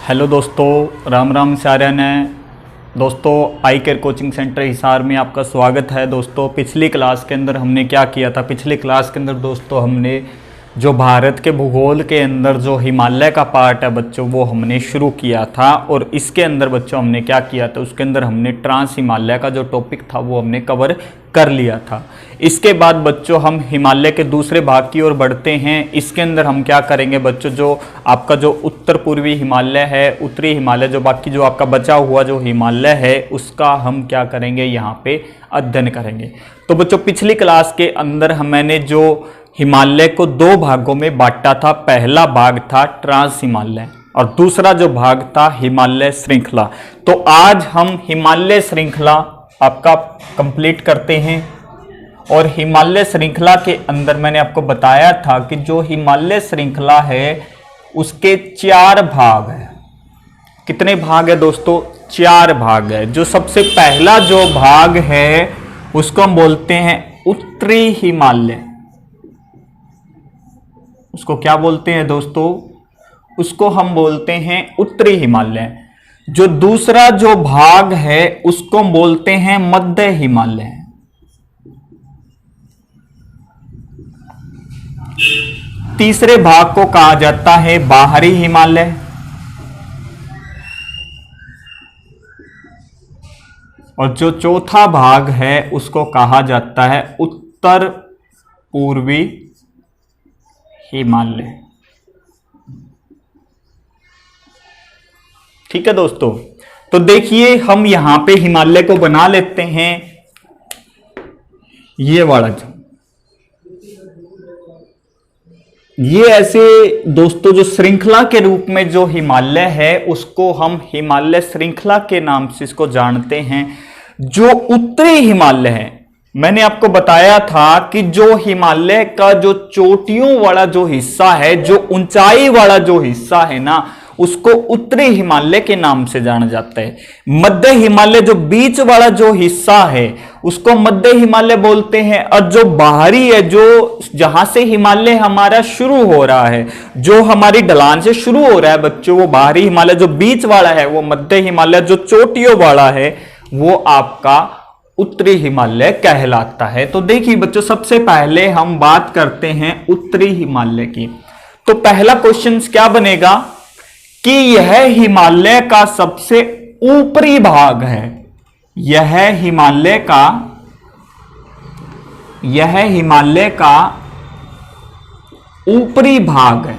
Hello दोस्तों, राम राम सारन है। दोस्तों, आई केयर कोचिंग सेंटर हिसार में आपका स्वागत है। दोस्तों, पिछली क्लास के अंदर हमने क्या किया था? पिछली क्लास के अंदर दोस्तों हमने जो भारत के भूगोल के अंदर जो हिमालय का पार्ट है बच्चों, वो हमने शुरू किया था। और इसके अंदर बच्चों हमने क्या किया था? उसके अंदर हमने ट्रांस हिमालय का जो टॉपिक था वो हमने कवर कर लिया था। इसके बाद बच्चों हम हिमालय के दूसरे भाग की ओर बढ़ते हैं। इसके अंदर हम क्या करेंगे बच्चों? जो आपका जो उत्तर पूर्वी हिमालय है, उत्तरी हिमालय, जो बाकी जो आपका बचा हुआ जो हिमालय है, उसका हम क्या करेंगे? यहाँ पे अध्ययन करेंगे। तो बच्चों, पिछली क्लास के अंदर मैंने जो हिमालय को दो भागों में बांटा था। पहला भाग था ट्रांस हिमालय और दूसरा जो भाग था हिमालय श्रृंखला। तो आज हम हिमालय श्रृंखला आपका कंप्लीट करते हैं। और हिमालय श्रृंखला के अंदर मैंने आपको बताया था कि जो हिमालय श्रृंखला है उसके 4 भाग है। कितने भाग है दोस्तों? 4 भाग है। जो सबसे पहला जो भाग है उसको हम बोलते हैं उत्तरी हिमालय। उसको क्या बोलते हैं दोस्तों? उसको हम बोलते हैं उत्तरी हिमालय। जो दूसरा जो भाग है उसको हम बोलते हैं मध्य हिमालय। तीसरे भाग को कहा जाता है बाहरी हिमालय। और जो चौथा भाग है उसको कहा जाता है उत्तर पूर्वी हिमालय। ठीक है दोस्तों, तो देखिए हम यहां पे हिमालय को बना लेते हैं। ये वाला जो ये ऐसे दोस्तों जो श्रृंखला के रूप में जो हिमालय है उसको हम हिमालय श्रृंखला के नाम से इसको जानते हैं। जो उत्तरी हिमालय है, मैंने आपको बताया था कि जो हिमालय का जो चोटियों वाला जो हिस्सा है, जो ऊंचाई वाला जो हिस्सा है ना, उसको उत्तरी हिमालय के नाम से जाना जाता है। मध्य हिमालय जो बीच वाला जो हिस्सा है उसको मध्य हिमालय बोलते हैं। और जो बाहरी है, जो जहां से हिमालय हमारा शुरू हो रहा है, जो हमारी ढलान से शुरू हो रहा है बच्चों, वो बाहरी हिमालय। जो बीच वाला है वो मध्य हिमालय। जो चोटियों वाला है वो आपका उत्तरी हिमालय कहलाता है। तो देखिए बच्चों, सबसे पहले हम बात करते हैं उत्तरी हिमालय की। तो पहला क्वेश्चन क्या बनेगा कि यह हिमालय का सबसे ऊपरी भाग है। यह हिमालय का ऊपरी भाग है।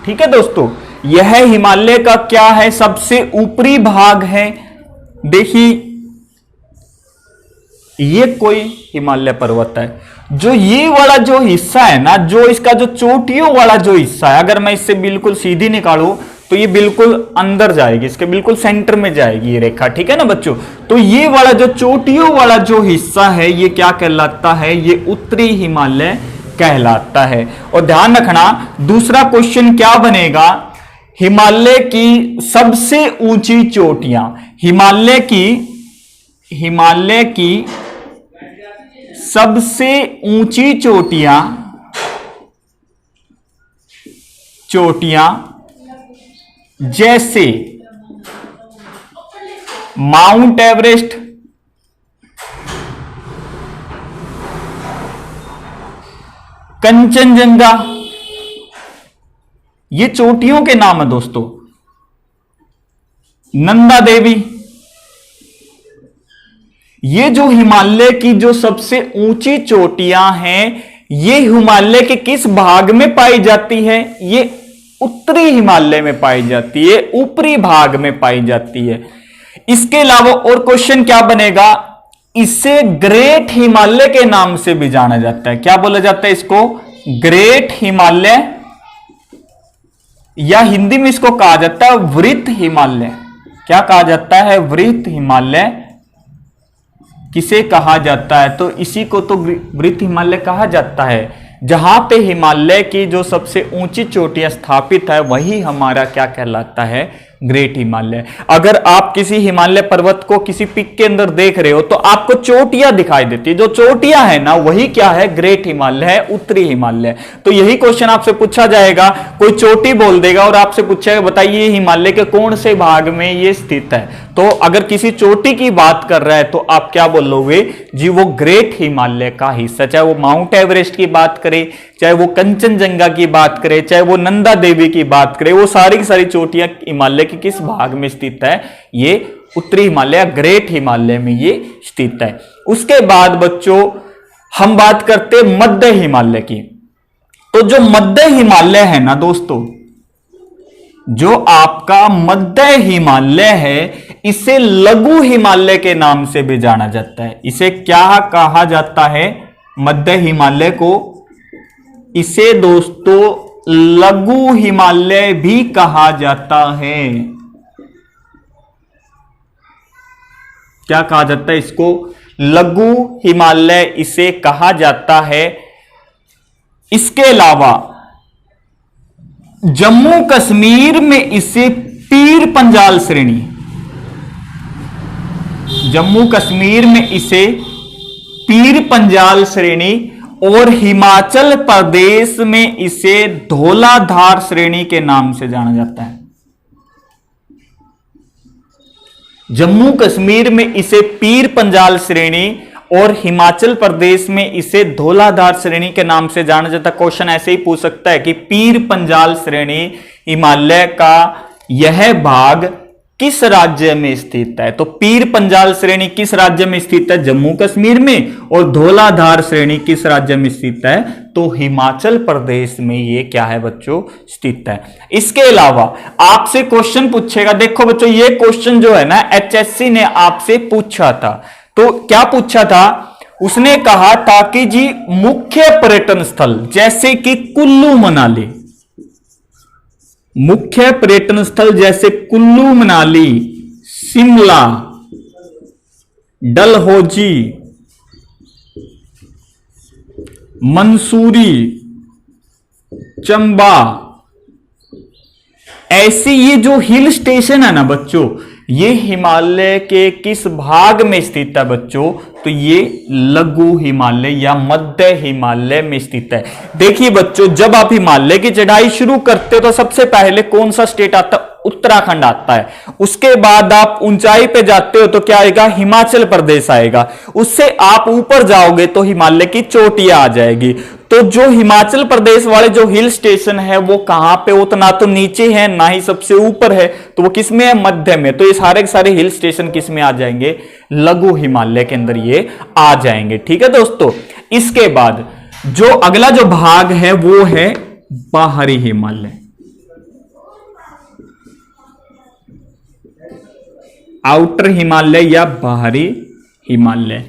ठीक है दोस्तों, यह हिमालय का क्या है? सबसे ऊपरी भाग है। देखिए, ये कोई हिमालय पर्वत है। जो ये वाला जो हिस्सा है ना, जो इसका जो चोटियों वाला जो हिस्सा है, अगर मैं इससे बिल्कुल सीधी निकालूं तो ये बिल्कुल अंदर जाएगी, इसके बिल्कुल सेंटर में जाएगी ये रेखा। ठीक है ना बच्चों? तो ये वाला जो चोटियों वाला जो हिस्सा है ये क्या कहलाता है? ये उत्तरी हिमालय कहलाता है। और ध्यान रखना, दूसरा क्वेश्चन क्या बनेगा? हिमालय की सबसे ऊंची चोटियां, हिमालय की सबसे ऊंची चोटियां जैसे माउंट एवरेस्ट, कंचनजंगा, ये चोटियों के नाम है दोस्तों। नंदा देवी, ये जो हिमालय की जो सबसे ऊंची चोटियां हैं, ये हिमालय के किस भाग में पाई जाती है? ये उत्तरी हिमालय में पाई जाती है, ऊपरी भाग में पाई जाती है। इसके अलावा और क्वेश्चन क्या बनेगा? इसे ग्रेट हिमालय के नाम से भी जाना जाता है। क्या बोला जाता है इसको? ग्रेट हिमालय, या हिंदी में इसको कहा जाता है वृत्त हिमालय। क्या कहा जाता है? वृत्त हिमालय। किसे कहा जाता है? तो इसी को तो वृत्त हिमालय कहा जाता है। जहां पे हिमालय की जो सबसे ऊंची चोटियां स्थापित है वही हमारा क्या कहलाता है? ग्रेट हिमालय। अगर आप किसी हिमालय पर्वत को किसी पिक के अंदर देख रहे हो तो आपको चोटियां दिखाई देती है, जो चोटियां है ना वही क्या है, ग्रेट हिमालय है, उत्तरी हिमालय। तो यही क्वेश्चन आपसे पूछा जाएगा, कोई चोटी बोल देगा और आपसे पूछेगा बताइए हिमालय के कौन से भाग में ये स्थित है। तो अगर किसी चोटी की बात कर रहा है तो आप क्या बोलोगे जी, वो ग्रेट हिमालय का हिस्सा, चाहे वो माउंट एवरेस्ट की बात करें, चाहे वो कंचनजंगा की बात करें, चाहे वो नंदा देवी की बात करें, वो सारी की सारी चोटियां हिमालय के किस भाग में स्थित है, ये उत्तरी हिमालय, ग्रेट हिमालय में ये स्थित है। उसके बाद बच्चों हम बात करते मध्य हिमालय की। तो जो मध्य हिमालय है ना दोस्तों, जो आपका मध्य हिमालय है इसे लघु हिमालय के नाम से भी जाना जाता है। इसे क्या कहा जाता है, मध्य हिमालय को, इसे दोस्तों लघु हिमालय भी कहा जाता है। क्या कहा जाता है इसको, लघु हिमालय इसे कहा जाता है। इसके अलावा जम्मू कश्मीर में इसे पीर पंजाल श्रेणी, जम्मू कश्मीर में इसे पीर पंजाल श्रेणी और हिमाचल प्रदेश में इसे धौलाधार श्रेणी के नाम से जाना जाता है। जम्मू कश्मीर में इसे पीर पंजाल श्रेणी और हिमाचल प्रदेश में इसे धौलाधार श्रेणी के नाम से जाना जाता है। क्वेश्चन ऐसे ही पूछ सकता है कि पीर पंजाल श्रेणी हिमालय का यह भाग किस राज्य में स्थित है। तो पीर पंजाल श्रेणी किस राज्य में स्थित है, जम्मू कश्मीर में, और धौलाधार श्रेणी किस राज्य में स्थित है, तो हिमाचल प्रदेश में ये क्या है बच्चों, स्थित है। इसके अलावा आपसे क्वेश्चन पूछेगा, देखो बच्चों ये क्वेश्चन जो है ना एचएससी ने आपसे पूछा था। तो क्या पूछा था, उसने कहा था कि जी मुख्य पर्यटन स्थल जैसे कि कुल्लू मनाली, मुख्य पर्यटन स्थल जैसे कुल्लू मनाली, शिमला, डलहौजी, मंसूरी, चंबा, ऐसी ये जो हिल स्टेशन है ना बच्चों, ये हिमालय के किस भाग में स्थित है बच्चों, तो ये लघु हिमालय या मध्य हिमालय में स्थित है। देखिए बच्चों जब आप हिमालय की चढ़ाई शुरू करते हो तो सबसे पहले कौन सा स्टेट आता है, उत्तराखंड आता है। उसके बाद आप ऊंचाई पे जाते हो तो क्या आएगा, हिमाचल प्रदेश आएगा। उससे आप ऊपर जाओगे तो हिमालय की चोटियां आ जाएगी। तो जो हिमाचल प्रदेश वाले जो हिल स्टेशन है वो कहां पे, वो तो ना तो नीचे है ना ही सबसे ऊपर है, तो वो किस में है, मध्य में। तो ये सारे के सारे हिल स्टेशन किस में आ जाएंगे, लघु हिमालय के अंदर ये आ जाएंगे। ठीक है दोस्तों। इसके बाद जो अगला जो भाग है वो है बाहरी हिमालय, आउटर हिमालय या बाहरी हिमालय।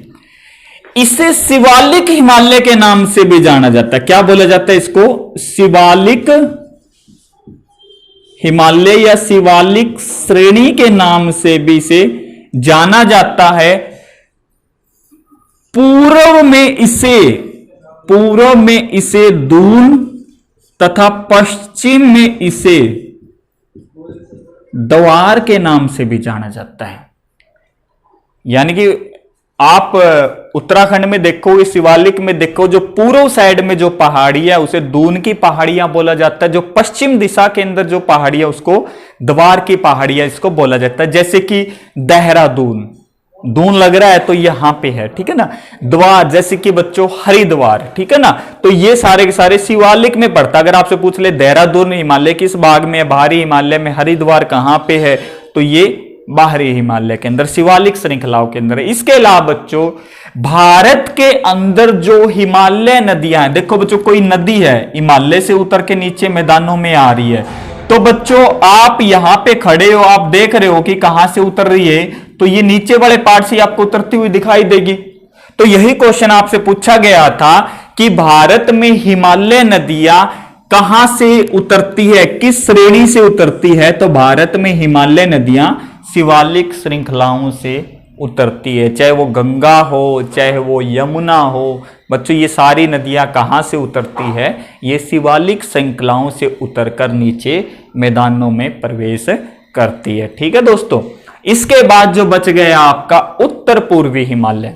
इसे शिवालिक हिमालय के नाम से भी जाना जाता है। क्या बोला जाता है इसको, शिवालिक हिमालय या शिवालिक श्रेणी के नाम से भी इसे जाना जाता है। पूर्व में इसे दून तथा पश्चिम में इसे द्वार के नाम से भी जाना जाता है। यानी कि आप उत्तराखंड में देखोगे, शिवालिक में देखो, जो पूर्व साइड में जो पहाड़ी है उसे दून की पहाड़ियां बोला जाता है। जो पश्चिम दिशा के अंदर जो पहाड़ी है उसको द्वार की पहाड़ियां इसको बोला जाता है। जैसे कि देहरादून, दून लग रहा है तो यहां पे है, ठीक है ना। द्वार जैसे कि बच्चों हरिद्वार, ठीक है ना। तो ये सारे के सारे शिवालिक में पड़ता है। अगर आपसे पूछ ले देहरादून हिमालय किस भाग में है, बाहरी हिमालय में, हरिद्वार कहां पे है, तो ये बाहरी हिमालय के अंदर शिवालिक श्रृंखलाओं के अंदर है। इसके अलावा बच्चों भारत के अंदर जो हिमालय नदियां हैं, देखो बच्चों कोई नदी है हिमालय से उतर के नीचे मैदानों में आ रही है, तो बच्चों आप यहां पे खड़े हो, आप देख रहे हो कि कहां से उतर रही है, तो ये नीचे वाले पार्ट से आपको उतरती हुई दिखाई देगी। तो यही क्वेश्चन आपसे पूछा गया था कि भारत में हिमालय नदियां कहां से उतरती है, किस श्रेणी से उतरती है, तो भारत में हिमालय नदियां शिवालिक श्रृंखलाओं से उतरती है। चाहे वो गंगा हो, चाहे वो यमुना हो, बच्चों ये सारी नदियां कहां से उतरती है, ये शिवालिक श्रृंखलाओं से उतरकर नीचे मैदानों में प्रवेश करती है। ठीक है दोस्तों, इसके बाद जो बच गया आपका उत्तर पूर्वी हिमालय।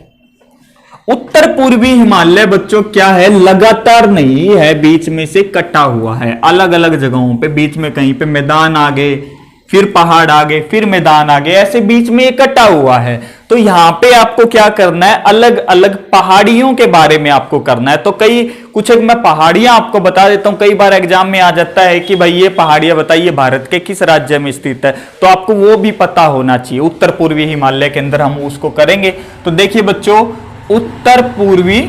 उत्तर पूर्वी हिमालय बच्चों क्या है, लगातार नहीं है, बीच में से कटा हुआ है, अलग अलग जगहों पे, बीच में कहीं पे मैदान आ गए, फिर पहाड़ आ गए, फिर मैदान आ गए, ऐसे बीच में ये कटा हुआ है। तो यहां पे आपको क्या करना है, अलग अलग पहाड़ियों के बारे में आपको करना है। तो कुछ एक मैं पहाड़ियां आपको बता देता हूं, कई बार एग्जाम में आ जाता है कि भाई ये पहाड़ियां बताइए भारत के किस राज्य में स्थित है, तो आपको वो भी पता होना चाहिए। उत्तर पूर्वी हिमालय के अंदर हम उसको करेंगे। तो देखिए बच्चों, उत्तर पूर्वी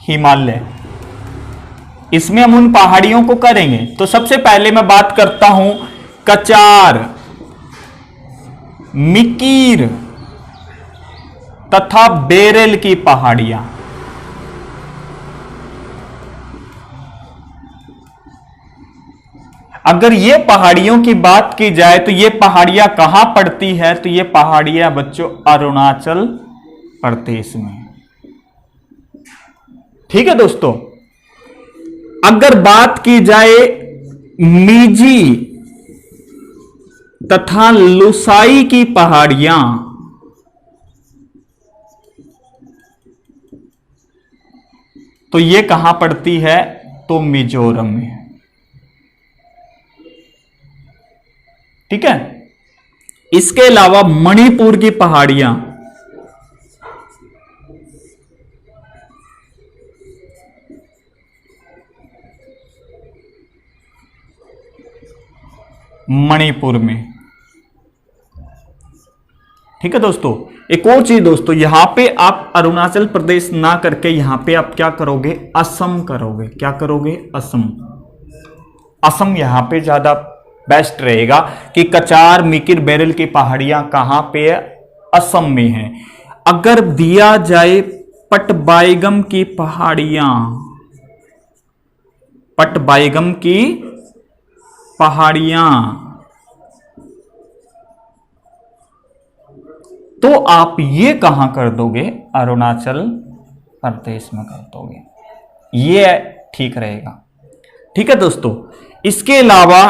हिमालय, इसमें हम उन पहाड़ियों को करेंगे। तो सबसे पहले मैं बात करता हूं कचार, मिकीर तथा बेरल की पहाड़ियां। अगर ये पहाड़ियों की बात की जाए तो ये पहाड़ियां कहां पड़ती है, तो ये पहाड़ियां बच्चों अरुणाचल प्रदेश में। ठीक है दोस्तों, अगर बात की जाए मीजी तथा लुसाई की पहाड़ियां, तो ये कहां पड़ती है, तो मिजोरम में। ठीक है, इसके अलावा मणिपुर की पहाड़ियां, मणिपुर में। ठीक है दोस्तों, एक और चीज दोस्तों, यहां पे आप अरुणाचल प्रदेश ना करके यहां पे आप क्या करोगे, असम करोगे। क्या करोगे, असम। असम यहां पे ज्यादा बेस्ट रहेगा कि कचार, मिकिर, बेरल की पहाड़ियां कहां पे है, असम में है। अगर दिया जाए पटबाइगम की पहाड़ियां, पटबाइगम की पहाड़ियां, तो आप ये कहां कर दोगे, अरुणाचल प्रदेश में कर दोगे। ये ठीक रहेगा। ठीक है दोस्तों, इसके अलावा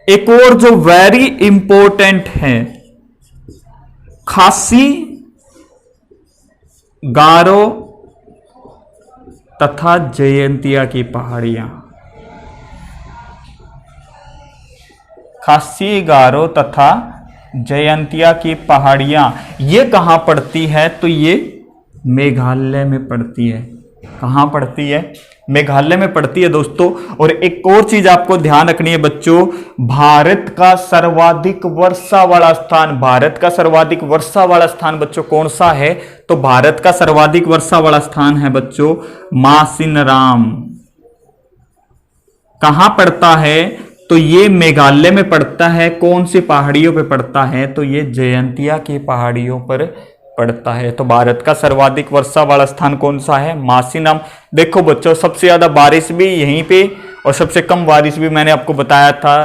एक और जो वेरी इंपॉर्टेंट है, खासी, गारो तथा जयंतिया की पहाड़ियां। खासी, गारो तथा जयंतिया की पहाड़ियां ये कहां पड़ती है, तो ये मेघालय में पड़ती है। कहां पड़ती है, मेघालय में पड़ती है दोस्तों। और एक और चीज आपको ध्यान रखनी है बच्चों, भारत का सर्वाधिक वर्षा वाला स्थान, भारत का सर्वाधिक वर्षा वाला स्थान बच्चों कौन सा है, तो भारत का सर्वाधिक वर्षा वाला स्थान है बच्चों मासिनराम। कहां पड़ता है, तो ये मेघालय में पड़ता है। कौन सी पहाड़ियों पे पड़ता है, तो ये जयंतिया की पहाड़ियों पर पड़ता है। तो भारत का सर्वाधिक वर्षा वाला स्थान कौन सा है, मासिनराम। देखो बच्चों, सबसे ज्यादा बारिश भी यहीं पे और सबसे कम बारिश भी मैंने आपको बताया था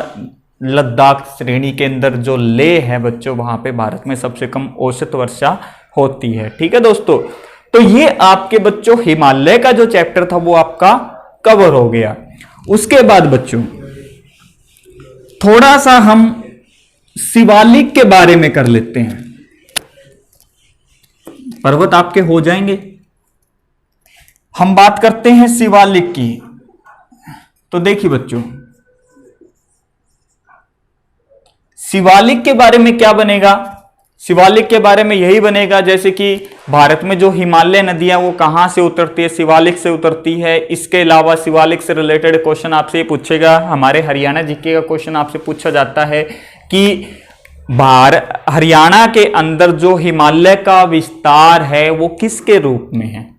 लद्दाख श्रेणी के अंदर जो लेह है बच्चों, वहां पे भारत में सबसे कम औसत वर्षा होती है। ठीक है दोस्तों, तो ये आपके बच्चों हिमालय का जो चैप्टर था वो आपका कवर हो गया। उसके बाद बच्चों थोड़ा सा हम शिवालिक के बारे में कर लेते हैं। पर्वत आपके हो जाएंगे, हम बात करते हैं शिवालिक की। तो देखिए बच्चों, शिवालिक के बारे में क्या बनेगा, शिवालिक के बारे में यही बनेगा जैसे कि भारत में जो हिमालय नदियां वो कहां से उतरती है, शिवालिक से उतरती है। इसके अलावा शिवालिक से रिलेटेड क्वेश्चन आपसे पूछेगा, हमारे हरियाणा जीके का क्वेश्चन आपसे पूछा जाता है कि हरियाणा के अंदर जो हिमालय का विस्तार है वो किसके रूप में है।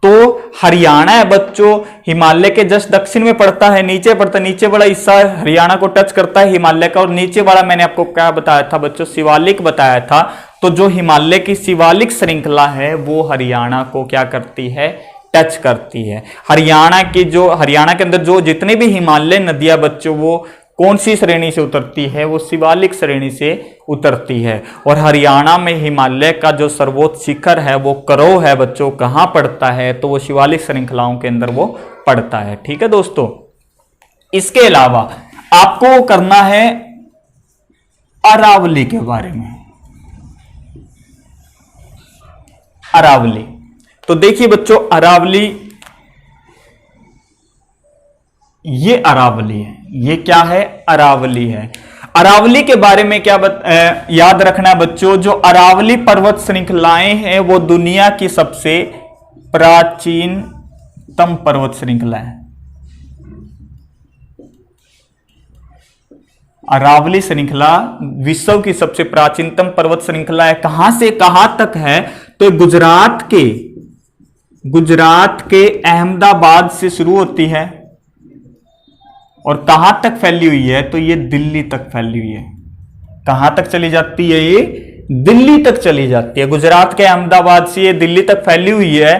तो हरियाणा है बच्चों हिमालय के जस्ट दक्षिण में पड़ता है, नीचे पड़ता है, नीचे वाला हिस्सा हरियाणा को टच करता है हिमालय का, और नीचे वाला मैंने आपको क्या बताया था बच्चों, शिवालिक बताया था। तो जो हिमालय की शिवालिक श्रृंखला है वो हरियाणा को क्या करती है, टच करती है। हरियाणा के अंदर जो जितने भी हिमालय नदियां बच्चों वो कौन सी श्रेणी से उतरती है, वो शिवालिक श्रेणी से उतरती है। और हरियाणा में हिमालय का जो सर्वोच्च शिखर है वो करो है बच्चों, कहां पड़ता है, तो वो शिवालिक श्रृंखलाओं के अंदर वो पड़ता है। ठीक है दोस्तों, इसके अलावा आपको करना है अरावली के बारे में। अरावली, तो देखिए बच्चों, अरावली, ये अरावली है। ये क्या है? अरावली है। अरावली के बारे में क्या याद रखना है बच्चों, जो अरावली पर्वत श्रृंखलाएं हैं वो दुनिया की सबसे प्राचीनतम पर्वत श्रृंखला है। अरावली श्रृंखला विश्व की सबसे प्राचीनतम पर्वत श्रृंखला है। कहां से कहां तक है? तो गुजरात के अहमदाबाद से शुरू होती है और कहां तक फैली हुई है? तो ये दिल्ली तक फैली हुई है। कहां तक चली जाती है? ये दिल्ली तक चली जाती है। गुजरात के अहमदाबाद से ये दिल्ली तक फैली हुई है।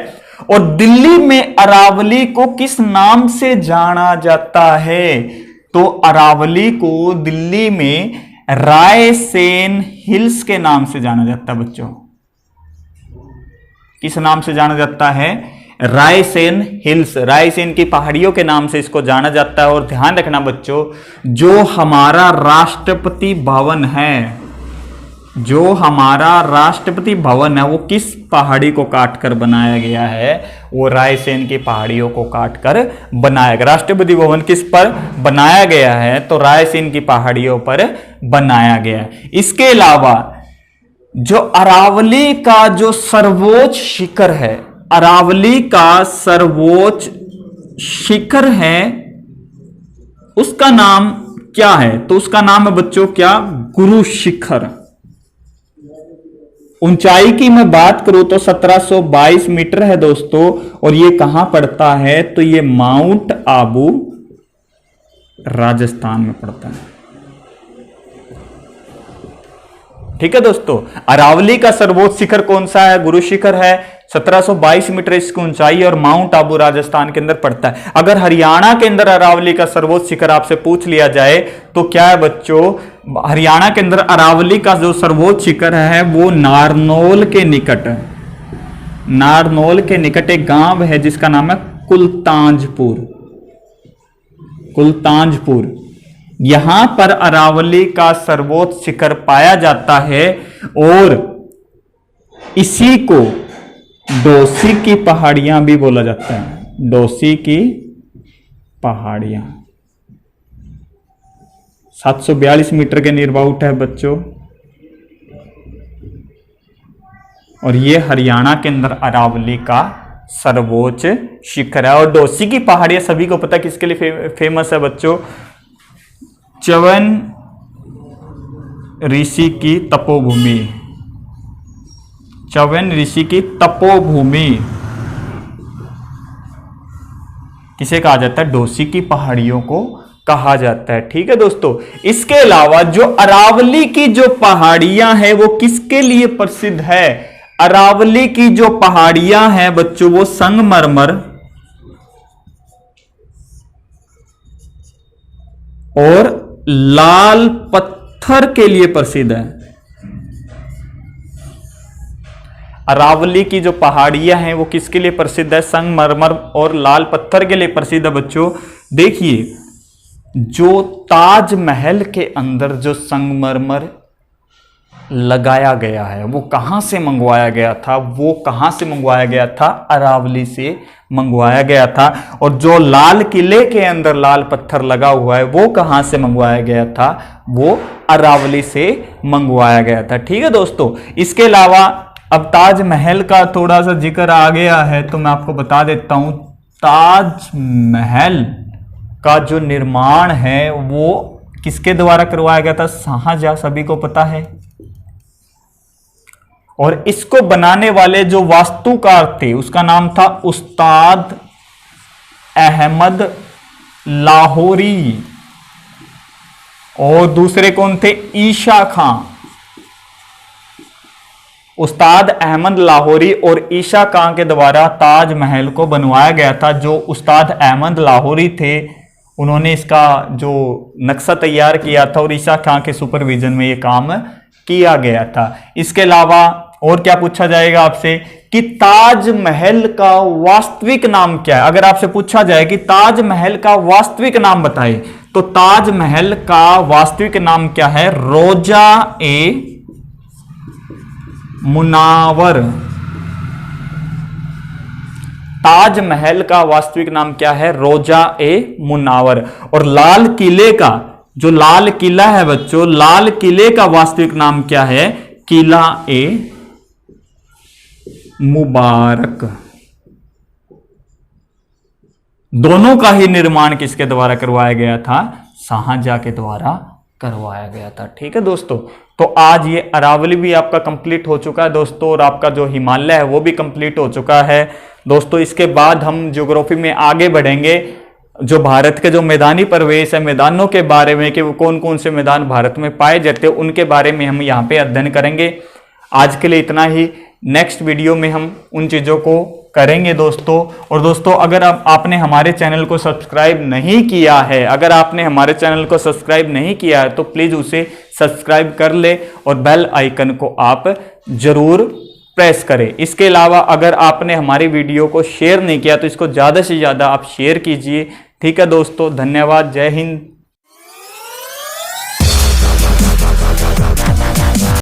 और दिल्ली में अरावली को किस नाम से जाना जाता है? तो अरावली को दिल्ली में रायसेन हिल्स के नाम से जाना जाता है बच्चों। किस नाम से जाना जाता है? रायसेन हिल्स, रायसेन की पहाड़ियों के नाम से इसको जाना जाता है। और ध्यान रखना बच्चों, जो हमारा राष्ट्रपति भवन है, जो हमारा राष्ट्रपति भवन है वो किस पहाड़ी को काटकर बनाया गया है? वो रायसेन की पहाड़ियों को काटकर बनाया गया। राष्ट्रपति भवन किस पर बनाया गया है? तो रायसेन की पहाड़ियों पर बनाया गया है। इसके अलावा जो अरावली का जो सर्वोच्च शिखर है, अरावली का सर्वोच्च शिखर है, उसका नाम क्या है? तो उसका नाम है बच्चों क्या? गुरु शिखर। ऊंचाई की मैं बात करूं तो 1722 मीटर है दोस्तों। और ये कहां पड़ता है? तो ये माउंट आबू राजस्थान में पड़ता है। ठीक है दोस्तों, अरावली का सर्वोच्च शिखर कौन सा है? गुरु शिखर है। 1722 मीटर इसकी ऊंचाई और माउंट आबू राजस्थान के अंदर पड़ता है। अगर हरियाणा के अंदर अरावली का सर्वोच्च शिखर आपसे पूछ लिया जाए तो क्या है बच्चों? हरियाणा के अंदर अरावली का जो सर्वोच्च शिखर है वो नारनौल के निकट है। नारनौल के निकट एक गांव है जिसका नाम है कुलतांजपुर। कुलतांजपुर, यहां पर अरावली का सर्वोच्च शिखर पाया जाता है। और इसी को डोसी की पहाड़ियां भी बोला जाता है। डोसी की पहाड़ियां 742 मीटर के नियर अबाउट है बच्चों। और ये हरियाणा के अंदर अरावली का सर्वोच्च शिखर है। और डोसी की पहाड़ियां सभी को पता किसके लिए फेमस है बच्चों? च्यवन ऋषि की तपोभूमि। च्यवन ऋषि की तपोभूमि किसे कहा जाता है? डोसी की पहाड़ियों को कहा जाता है। ठीक है दोस्तों, इसके अलावा जो अरावली की जो पहाड़ियां हैं वो किसके लिए प्रसिद्ध है? अरावली की जो पहाड़ियां हैं बच्चों वो संगमरमर और लाल पत्थर के लिए प्रसिद्ध है। अरावली की जो पहाड़ियां हैं वो किसके लिए प्रसिद्ध है? संगमरमर और लाल पत्थर के लिए प्रसिद्ध है बच्चों। देखिए, जो ताजमहल के अंदर जो संगमरमर लगाया गया है वो कहां से मंगवाया गया था? वो कहां से मंगवाया गया था? अरावली से मंगवाया गया था। और जो लाल किले के अंदर लाल पत्थर लगा हुआ है वो कहां से मंगवाया गया था? वो अरावली से मंगवाया गया था। ठीक है दोस्तों, इसके अलावा अब ताजमहल का थोड़ा सा जिक्र आ गया है तो मैं आपको बता देता हूं। ताजमहल का जो निर्माण है वो किसके द्वारा करवाया गया था? शाहजहां, सभी को पता है। और इसको बनाने वाले जो वास्तुकार थे उसका नाम था उस्ताद अहमद लाहौरी। और दूसरे कौन थे? ईशा खां। उस्ताद अहमद लाहौरी और ईशा खां के द्वारा ताजमहल को बनवाया गया था। जो उस्ताद अहमद लाहौरी थे उन्होंने इसका जो नक्शा तैयार किया था और ईशा खां के सुपरविजन में यह काम किया गया था। इसके अलावा और क्या पूछा जाएगा आपसे कि ताजमहल का वास्तविक नाम क्या है? अगर आपसे पूछा जाए कि ताजमहल का वास्तविक नाम बताए तो ताजमहल का वास्तविक नाम क्या है? रोजा ए मुनावर। ताजमहल का वास्तविक नाम क्या है? रोजा ए मुनावर। और लाल किले का, जो लाल किला है बच्चों, लाल किले का वास्तविक नाम क्या है? किला ए मुबारक। दोनों का ही निर्माण किसके द्वारा करवाया गया था? शाहजहां के द्वारा करवाया गया था। ठीक है दोस्तों, तो आज ये अरावली भी आपका कंप्लीट हो चुका है दोस्तों, और आपका जो हिमालय है वो भी कंप्लीट हो चुका है दोस्तों। इसके बाद हम ज्योग्राफी में आगे बढ़ेंगे, जो भारत के जो मैदानी प्रदेश है, मैदानों के बारे में, कि वो कौन कौन से मैदान भारत में पाए जाते हैं, उनके बारे में हम यहाँ पे अध्ययन करेंगे। आज के लिए इतना ही। नेक्स्ट वीडियो में हम उन चीज़ों को करेंगे दोस्तों। और दोस्तों, अगर आपने हमारे चैनल को सब्सक्राइब नहीं किया है, अगर आपने हमारे चैनल को सब्सक्राइब नहीं किया है, तो प्लीज़ उसे सब्सक्राइब कर ले और बेल आइकन को आप जरूर प्रेस करें। इसके अलावा अगर आपने हमारी वीडियो को शेयर नहीं किया, तो इसको ज़्यादा से ज़्यादा आप शेयर कीजिए। ठीक है दोस्तों, धन्यवाद। जय हिंद।